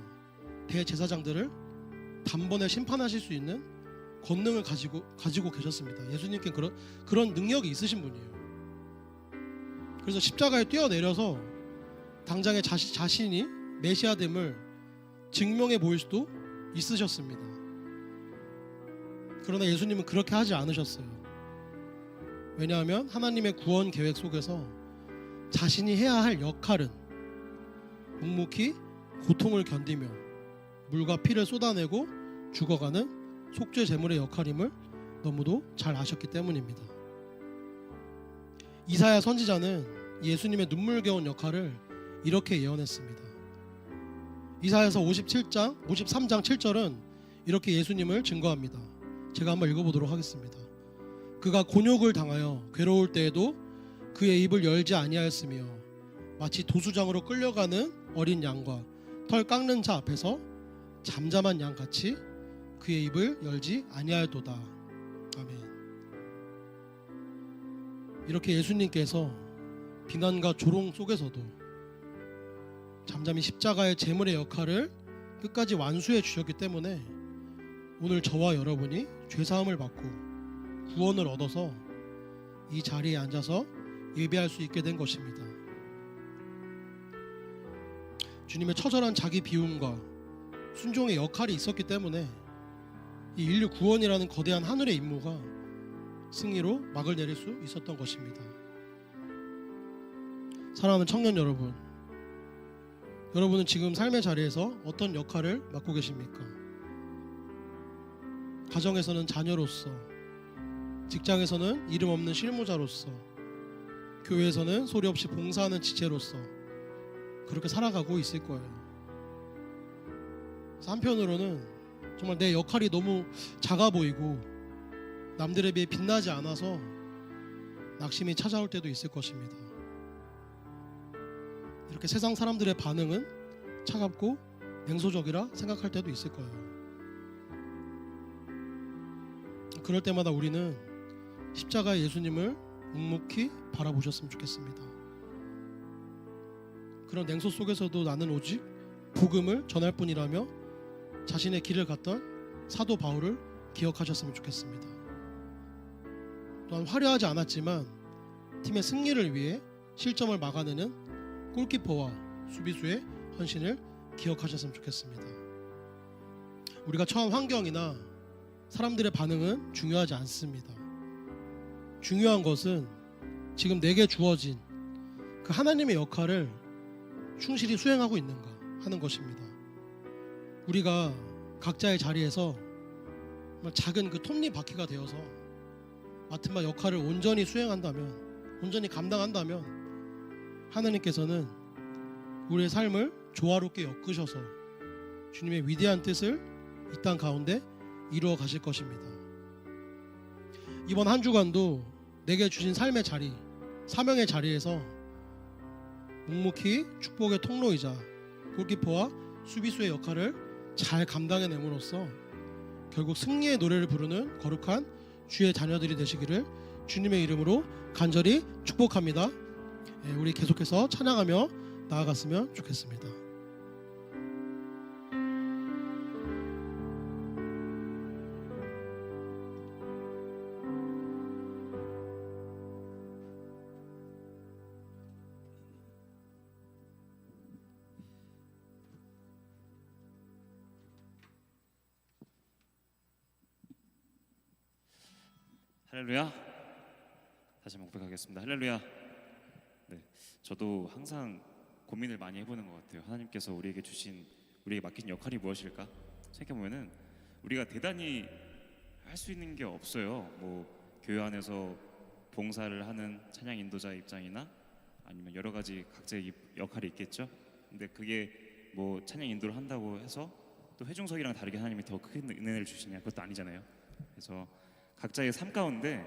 대제사장들을 단번에 심판하실 수 있는 권능을 가지고 계셨습니다. 예수님께 그런 능력이 있으신 분이에요. 그래서 십자가에 뛰어내려서 당장에 자신이 메시아됨을 증명해 보일 수도 있으셨습니다. 그러나 예수님은 그렇게 하지 않으셨어요. 왜냐하면 하나님의 구원 계획 속에서 자신이 해야 할 역할은 묵묵히 고통을 견디며 물과 피를 쏟아내고 죽어가는 속죄 제물의 역할임을 너무도 잘 아셨기 때문입니다. 이사야 선지자는 예수님의 눈물겨운 역할을 이렇게 예언했습니다. 이사야서 53장 7절은 이렇게 예수님을 증거합니다. 제가 한번 읽어보도록 하겠습니다. 그가 곤욕을 당하여 괴로울 때에도 그의 입을 열지 아니하였으며 마치 도수장으로 끌려가는 어린 양과 털 깎는 자 앞에서 잠잠한 양같이 그의 입을 열지 아니하였도다. 아멘. 이렇게 예수님께서 비난과 조롱 속에서도 잠잠히 십자가의 제물의 역할을 끝까지 완수해 주셨기 때문에 오늘 저와 여러분이 죄사함을 받고 구원을 얻어서 이 자리에 앉아서 예배할 수 있게 된 것입니다. 주님의 처절한 자기 비움과 순종의 역할이 있었기 때문에 이 인류 구원이라는 거대한 하늘의 임무가 승리로 막을 내릴 수 있었던 것입니다. 사랑하는 청년 여러분, 여러분은 지금 삶의 자리에서 어떤 역할을 맡고 계십니까? 가정에서는 자녀로서, 직장에서는 이름 없는 실무자로서, 교회에서는 소리 없이 봉사하는 지체로서 그렇게 살아가고 있을 거예요. 한편으로는 정말 내 역할이 너무 작아 보이고 남들에 비해 빛나지 않아서 낙심이 찾아올 때도 있을 것입니다. 이렇게 세상 사람들의 반응은 차갑고 냉소적이라 생각할 때도 있을 거예요. 그럴 때마다 우리는 십자가의 예수님을 묵묵히 바라보셨으면 좋겠습니다. 그런 냉소 속에서도 나는 오직 복음을 전할 뿐이라며 자신의 길을 갔던 사도 바울을 기억하셨으면 좋겠습니다. 또한 화려하지 않았지만 팀의 승리를 위해 실점을 막아내는 골키퍼와 수비수의 헌신을 기억하셨으면 좋겠습니다. 우리가 처한 환경이나 사람들의 반응은 중요하지 않습니다. 중요한 것은 지금 내게 주어진 그 하나님의 역할을 충실히 수행하고 있는가 하는 것입니다. 우리가 각자의 자리에서 작은 그 톱니바퀴가 되어서 맡은 바 역할을 온전히 수행한다면, 온전히 감당한다면 하나님께서는 우리의 삶을 조화롭게 엮으셔서 주님의 위대한 뜻을 이 땅 가운데 이루어 가실 것입니다. 이번 한 주간도 내게 주신 삶의 자리, 사명의 자리에서 묵묵히 축복의 통로이자 골키퍼와 수비수의 역할을 잘 감당해냄으로써 결국 승리의 노래를 부르는 거룩한 주의 자녀들이 되시기를 주님의 이름으로 간절히 축복합니다. 우리 계속해서 찬양하며 나아갔으면 좋겠습니다. 할렐루야. 다시 한번 고백하겠습니다. 할렐루야. 네, 저도 항상 고민을 많이 해보는 것 같아요. 하나님께서 우리에게 맡긴 역할이 무엇일까 생각해보면은 우리가 대단히 할 수 있는 게 없어요. 뭐 교회 안에서 봉사를 하는 찬양 인도자 입장이나 아니면 여러 가지 각자의 역할이 있겠죠. 근데 그게 뭐 찬양 인도를 한다고 해서 또 회중석이랑 다르게 하나님이 더 큰 은혜를 주시냐, 그것도 아니잖아요. 그래서 각자의 삶 가운데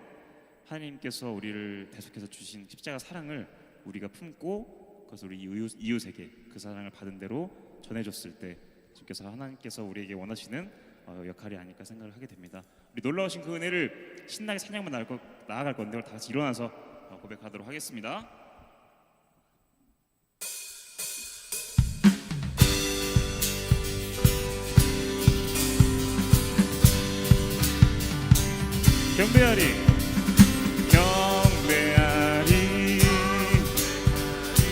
하나님께서 우리를 대속해서 주신 십자가 사랑을 우리가 품고 그것을 우리 이웃에게 그 사랑을 받은 대로 전해줬을 때 주께서 하나님께서 우리에게 원하시는 역할이 아닐까 생각을 하게 됩니다. 우리 놀라우신 그 은혜를 신나게 찬양만 나아갈 건데 다 같이 일어나서 고백하도록 하겠습니다. 경배하리 경배하리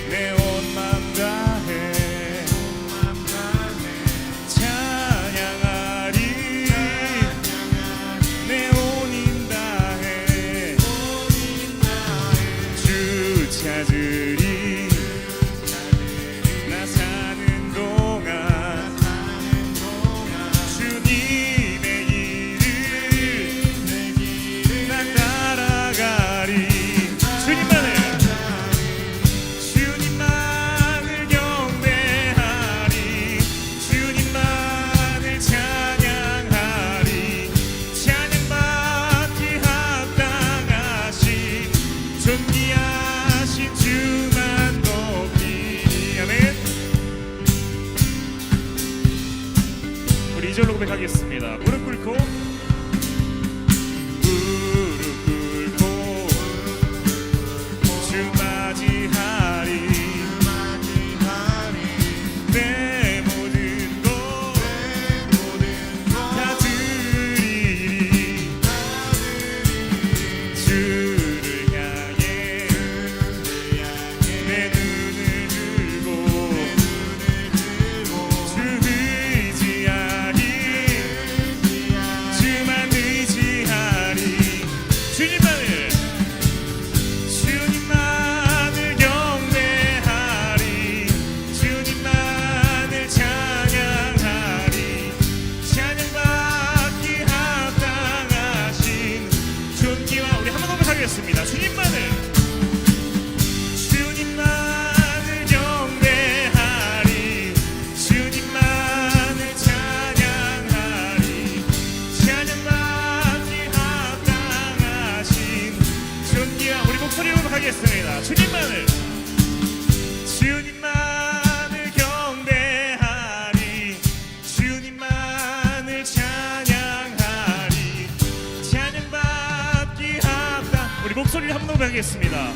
내 온 맘 다해 찬양하리 내 온 힘 다해 주 찾으리 나 사는 동안 주님의 길을 난 따라가리. 주님만을 경배하리 주님만을 찬양하리 찬양받기 합당하신 존귀하신 주만 높이리. 아멘. 우리 2절로 고백하겠습니다. 무릎 꿇고 고백하겠습니다.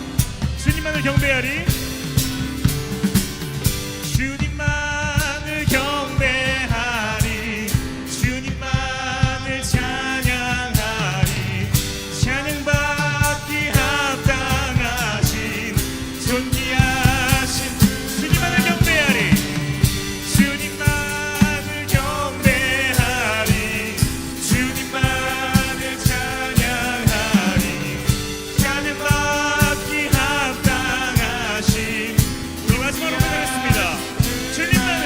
주님만을 경배하리. 주님만을 경배하리. 주님만을 찬양하리. 찬양받기 합당하신 존귀하신 주님만을 경배하리. 주님만을 경배하리. 주님만을 찬양하리. 찬양받기 합당하신 우리 마지막으로 고백하겠습니다. 주님만을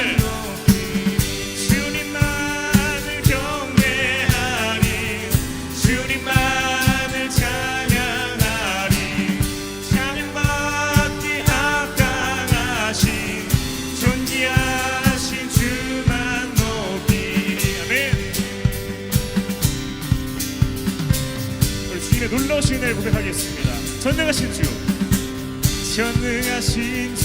경배하리. 주님만을 찬양하리. 찬양받기 합당하신 존귀하신 주만 높이리. 아멘. 우리 주님의 놀라우신 은혜를 고백하겠습니다. 전능하신 주, 전능하신 주,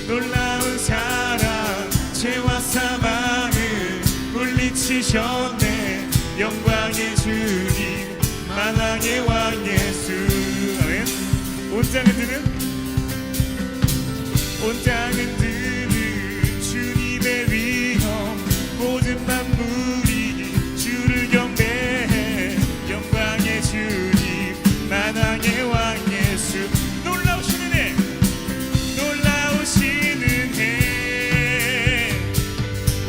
놀라운 사랑, 죄와 사망을 물리치셨네. 영광의 주님, 만왕의 왕 예수. 아멘. 온 땅은 드는 주님의 위엄, 모든 만물이 주를 경배해. 영광의 주님, 만왕의 왕 예수. 놀라우신 은혜, 놀라우신 은혜,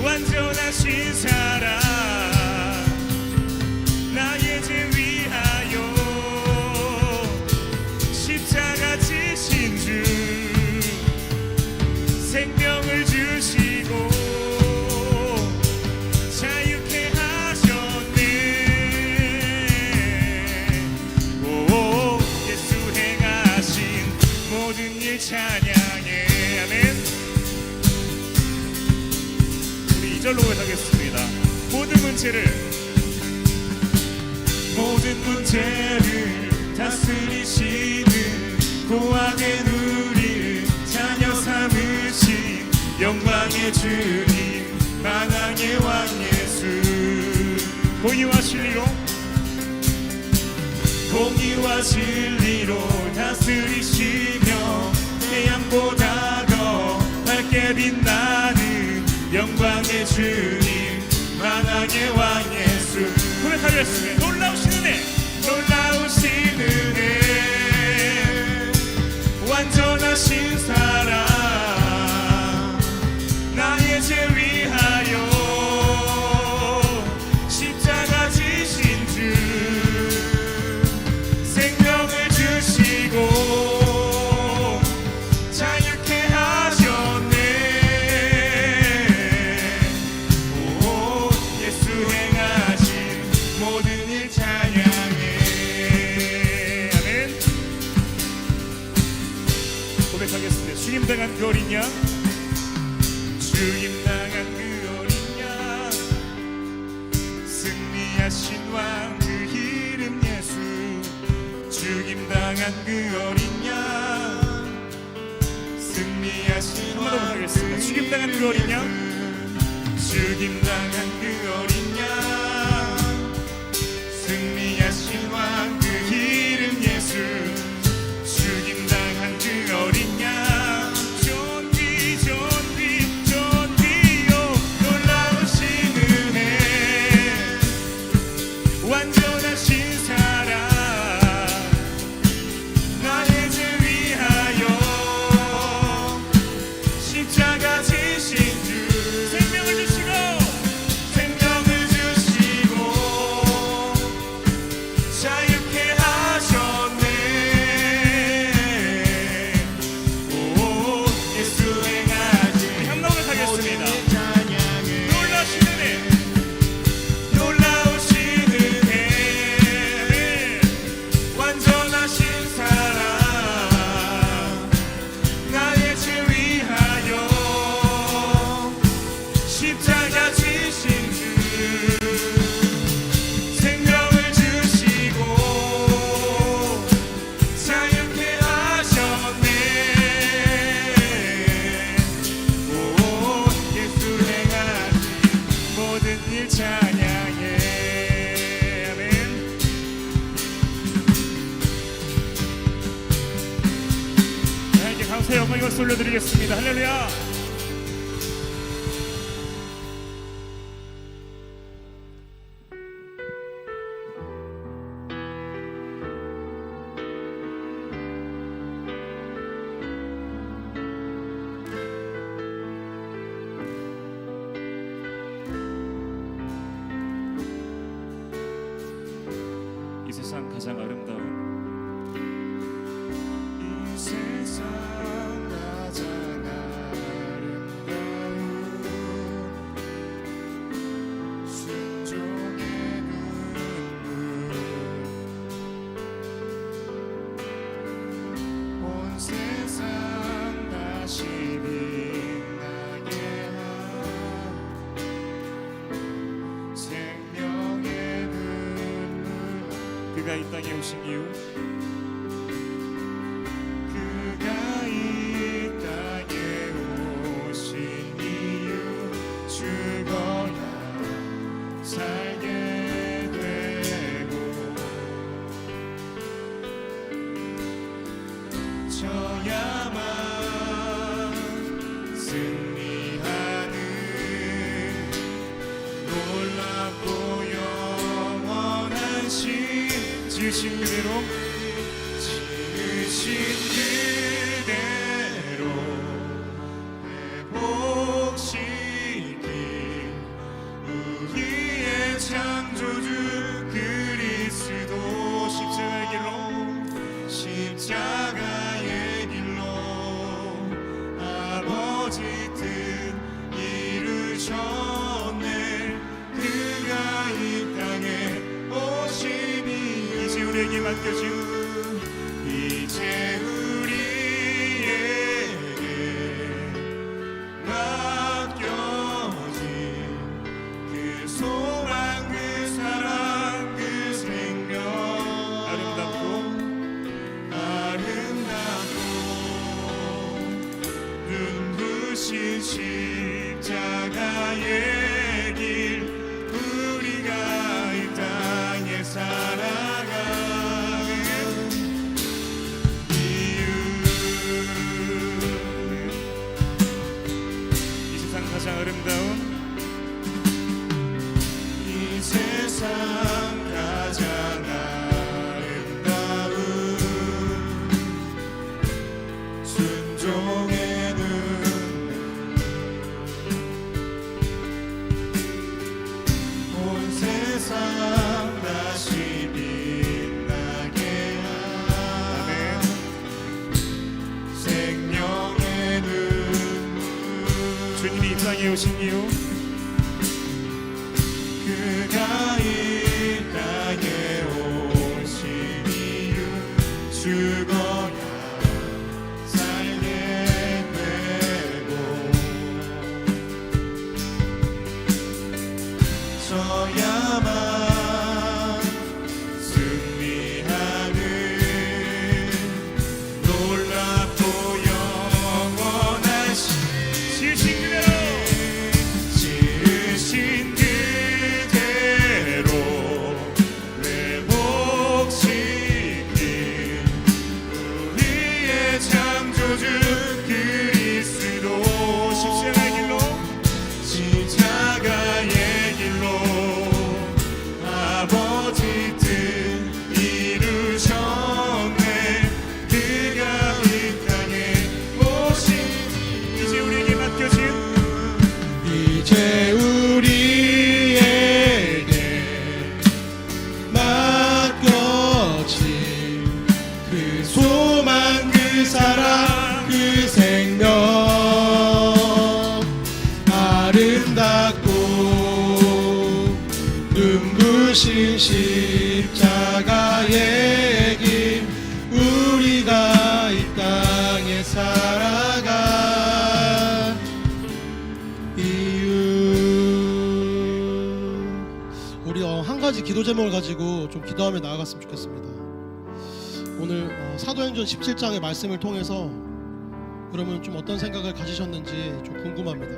완전하신 사랑, 나의 죄 위하여 십자가 지신 주, 생명을 주시고 자유케 하셨네. 오, 예수 행하신 모든 일 찬양해. 아멘. 우리 2절로 고백하겠습니다. 모든 문제를 다스리시는 고아된 우리를 자녀 삼으신 영광의 주님, 만왕의 왕 예수. 공의와 진리로 다스리시며 태양보다 더 밝게 빛나는 영광의 주님, 만왕의 왕 예수. 고백하겠습니다. 놀라우신 은혜, 완전하신 사랑, 나의 죄 위하여 십자가 지신 주, 생명을 주시고 자유케 하셨네. 오, 예수 행하신 모든 일 찬양해. 아멘. 고백하겠습니다. 주님 당한 그 어린 양, 주님 당한 그 어린 양, 승리하신 왕 그 이름 예수. 주님 당한 그 어린 양, 승리하신 왕 하겠습니다. 주님 당한 그 어린 양, 주님 당한 그 어린 양, 승리하신 왕 그 이름 예수. 주님 당한 그 어린 양, 존귀요 놀라우신 은혜, 완전하신 사랑, 나의 죄 위하여 십자가 지신 주, 생명을 주시고 자유케 하셨네. 오, 예수 행하신 우리 함나오를 하겠습니다. 놀라우신 은혜, 완전하신 사랑, 나의 죄 위하여 박수 올려드리겠습니다. 할렐루야. 이 세상 가장 아름다운 이 세상 가장 아름다운 순종의 눈물 온 세상 다시 빛나게 한 생명의 눈물 그가 이 땅에 오신 이유 그가 이 땅에 오신 이유 죽어야 살게 되고 져야만 승리하는 놀랍고 영원한 신 지으신 그대로 지으신 그대로 회복시킨 우리의 창조주 그리스도 십자가의 길로 아버지 뜻 이루셨네 그가 이 땅에 오시니 이제 우리에게 맡겨진 이제 우리에게 맡겨진 그 소망 그 사랑 그 생명 아름답고 눈부신 십자가의 길 우리가 이 땅에 살아가는 이유 이 세상 가장 아름다운 이 세상 가장 아름다운 순종의 온 세상 다시 빛나게 하는 생명의 눈물 주님이 이 땅에 오신 이유 그가 이 땅에 오신 이유 죽어야 살게 되고 져야만 승리하는 놀랍고 영원한 신 지으신 그대로 지으신 그대로 회복시킨 우리의 창조주 그리스도 십자가의 길로 아버지 뜻 이루셨네 그가 이 땅에 오신 이제 우리에게 맡겨진 이제 우리에게 맡겨진 그 소망 그 사랑 그 생명 아름답고 눈부신 십자가의 길 우리가 이 땅에 살아가 우리 한 가지 기도 제목을 가지고 좀 기도하며 나아갔으면 좋겠습니다. 오늘 사도행전 17장의 말씀을 통해서 여러분 좀 어떤 생각을 가지셨는지 좀 궁금합니다.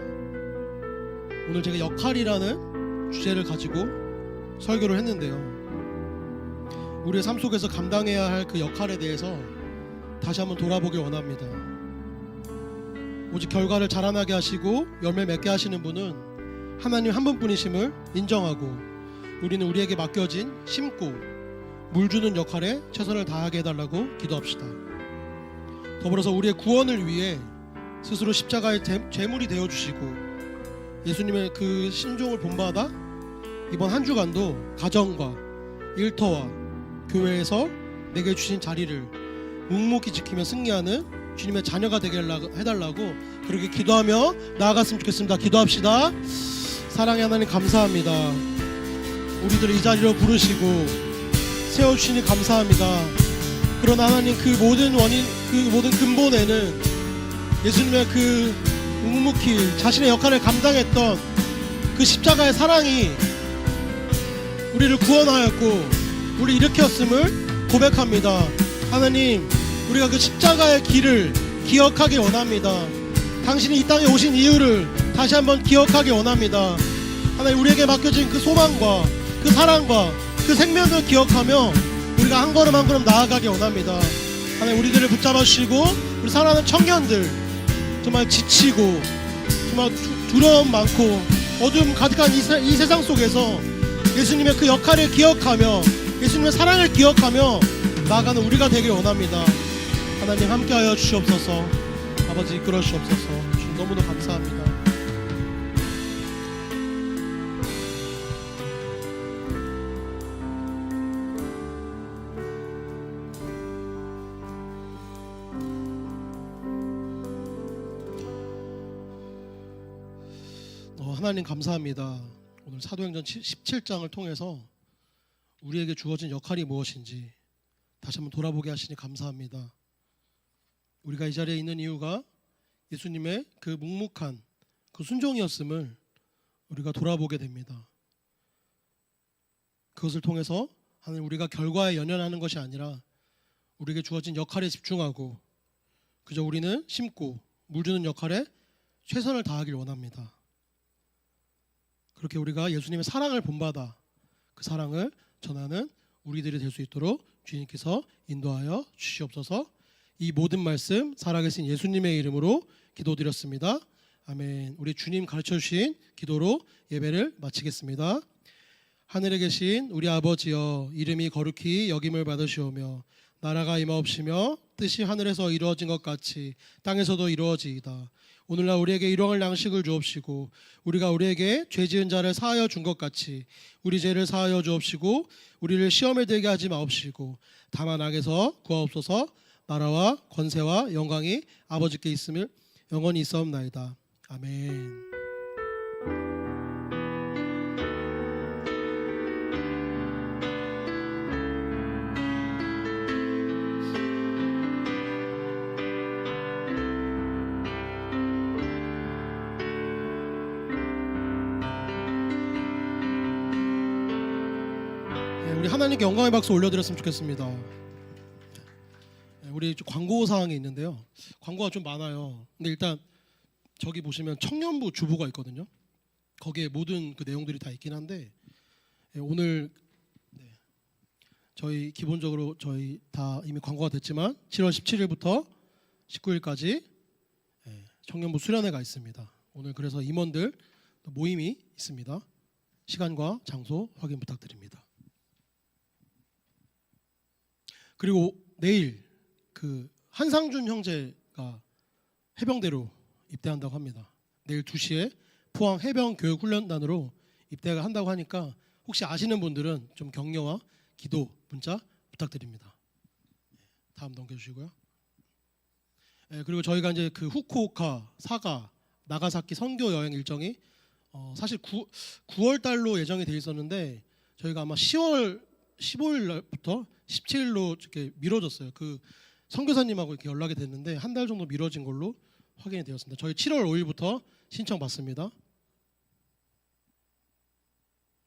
오늘 제가 역할이라는 주제를 가지고 설교를 했는데요. 우리의 삶 속에서 감당해야 할 그 역할에 대해서 다시 한번 돌아보길 원합니다. 오직 결과를 자라나게 하시고 열매 맺게 하시는 분은 하나님 한 분뿐이심을 인정하고 우리는 우리에게 맡겨진 심고 물 주는 역할에 최선을 다하게 해달라고 기도합시다. 더불어서 우리의 구원을 위해 스스로 십자가의 제물이 되어주시고 예수님의 그 신종을 본받아 이번 한 주간도 가정과 일터와 교회에서 내게 주신 자리를 묵묵히 지키며 승리하는 주님의 자녀가 되게 해달라고 그렇게 기도하며 나아갔으면 좋겠습니다. 기도합시다. 사랑의 하나님 감사합니다. 우리들을 이 자리로 부르시고 세워주시니 감사합니다. 그러나 하나님 그 모든 원인, 그 모든 근본에는 예수님의 그 묵묵히 자신의 역할을 감당했던 그 십자가의 사랑이 우리를 구원하였고 우리 일으켰음을 고백합니다. 하나님, 우리가 그 십자가의 길을 기억하기 원합니다. 당신이 이 땅에 오신 이유를 다시 한번 기억하기 원합니다. 하나님, 우리에게 맡겨진 그 소망과 그 사랑과 그 생명을 기억하며 우리가 한 걸음 한 걸음 나아가기 원합니다. 하나님, 우리들을 붙잡아 주시고 우리 사랑하는 청년들 정말 지치고 정말 두려움 많고 어둠 가득한 이 세상 속에서 예수님의 그 역할을 기억하며 예수님의 사랑을 기억하며 나아가는 우리가 되길 원합니다. 하나님 함께하여 주시옵소서. 아버지 이끌어 주시옵소서. 주님 너무나 감사합니다. 하나님 감사합니다. 오늘 사도행전 17장을 통해서 우리에게 주어진 역할이 무엇인지 다시 한번 돌아보게 하시니 감사합니다. 우리가 이 자리에 있는 이유가 예수님의 그 묵묵한 그 순종이었음을 우리가 돌아보게 됩니다. 그것을 통해서 하나님 우리가 결과에 연연하는 것이 아니라 우리에게 주어진 역할에 집중하고 그저 우리는 심고 물 주는 역할에 최선을 다하길 원합니다. 그렇게 우리가 예수님의 사랑을 본받아 그 사랑을 전하는 우리들이 될 수 있도록 주님께서 인도하여 주시옵소서. 이 모든 말씀 살아계신 예수님의 이름으로 기도드렸습니다. 아멘. 우리 주님 가르쳐 주신 기도로 예배를 마치겠습니다. 하늘에 계신 우리 아버지여, 이름이 거룩히 여김을 받으시오며 나라가 임하옵시며 뜻이 하늘에서 이루어진 것 같이 땅에서도 이루어지이다. 오늘날 우리에게 일용할 양식을 주옵시고 우리가 우리에게 죄 지은 자를 사하여 준 것 같이 우리 죄를 사하여 주옵시고 우리를 시험에 들게 하지 마옵시고 다만 악에서 구하옵소서. 나라와 권세와 영광이 아버지께 있음을 영원히 있사옵나이다. 아멘. 우리 하나님께 영광의 박수 올려드렸으면 좋겠습니다. 우리 광고 사항이 있는데요. 광고가 좀 많아요. 근데 일단 저기 보시면 청년부 주보가 있거든요. 거기에 모든 그 내용들이 다 있긴 한데 오늘 저희 기본적으로 저희 다 이미 광고가 됐지만 7월 17일부터 19일까지 청년부 수련회가 있습니다. 오늘 그래서 임원들 모임이 있습니다. 시간과 장소 확인 부탁드립니다. 그리고 내일 그 한상준 형제가 해병대로 입대한다고 합니다. 내일 2시에 포항 해병교육훈련단으로 입대가 한다고 하니까 혹시 아시는 분들은 좀 격려와 기도 문자 부탁드립니다. 다음 넘겨주시고요. 그리고 저희가 이제 그 후쿠오카, 사가, 나가사키 선교 여행 일정이 사실 9월 달로 예정이 돼 있었는데 저희가 아마 10월 15일 날부터 17일로 이렇게 미뤄졌어요. 그 선교사님하고 이렇게 연락이 됐는데 한 달 정도 미뤄진 걸로 확인이 되었습니다. 저희 7월 5일부터 신청 받습니다.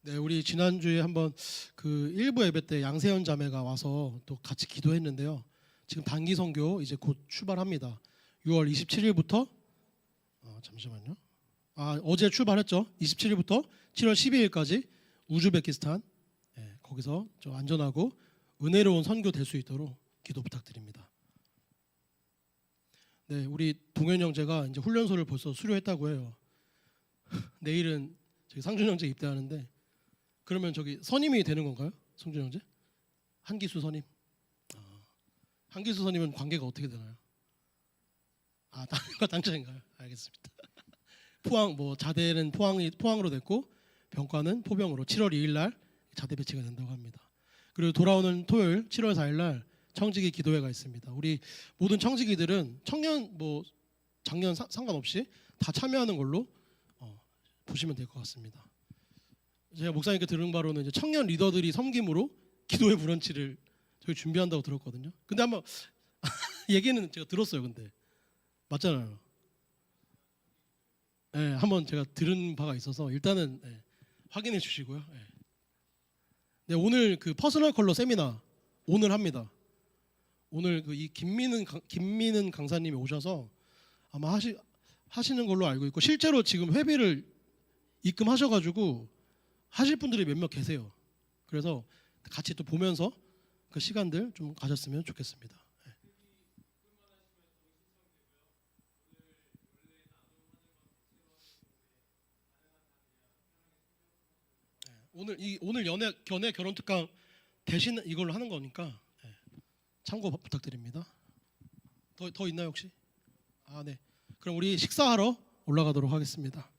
네, 우리 지난주에 한번 그 일부 예배 때 양세현 자매가 와서 또 같이 기도했는데요. 지금 단기 선교 이제 곧 출발합니다. 6월 27일부터 잠시만요. 어제 출발했죠. 27일부터 7월 12일까지 우즈베키스탄 거기서 좀 안전하고 은혜로운 선교 될 수 있도록 기도 부탁드립니다. 네, 우리 동현 형제가 이제 훈련소를 벌써 수료했다고 해요. 내일은 저기 상준 형제 입대하는데 그러면 저기 선임이 되는 건가요? 성준 형제? 한기수 선임. 한기수 선임은 관계가 어떻게 되나요? 당장인가요? 알겠습니다. 포항 뭐 자대는 포항으로 됐고 병과는 포병으로 7월 2일 날 자대 배치가 된다고 합니다. 그리고 돌아오는 토요일 7월 4일 날 청지기 기도회가 있습니다. 우리 모든 청지기들은 청년 뭐 작년 상관없이 다 참여하는 걸로 보시면 될 것 같습니다. 제가 목사님께 들은 바로는 이제 청년 리더들이 섬김으로 기도회 브런치를 저희 준비한다고 들었거든요. 근데 한번 얘기는 제가 들었어요. 근데 맞잖아요. 네, 한번 제가 들은 바가 있어서 일단은 확인해 주시고요. 네, 오늘 그 퍼스널 컬러 세미나 오늘 합니다. 오늘 그 이 김민은 강사님이 오셔서 아마 하시는 걸로 알고 있고 실제로 지금 회비를 입금하셔가지고 하실 분들이 몇몇 계세요. 그래서 같이 또 보면서 그 시간들 좀 가졌으면 좋겠습니다. 오늘 견해 결혼 특강 대신 이걸로 하는 거니까 참고 부탁드립니다. 더 있나요 혹시? 네. 그럼 우리 식사하러 올라가도록 하겠습니다.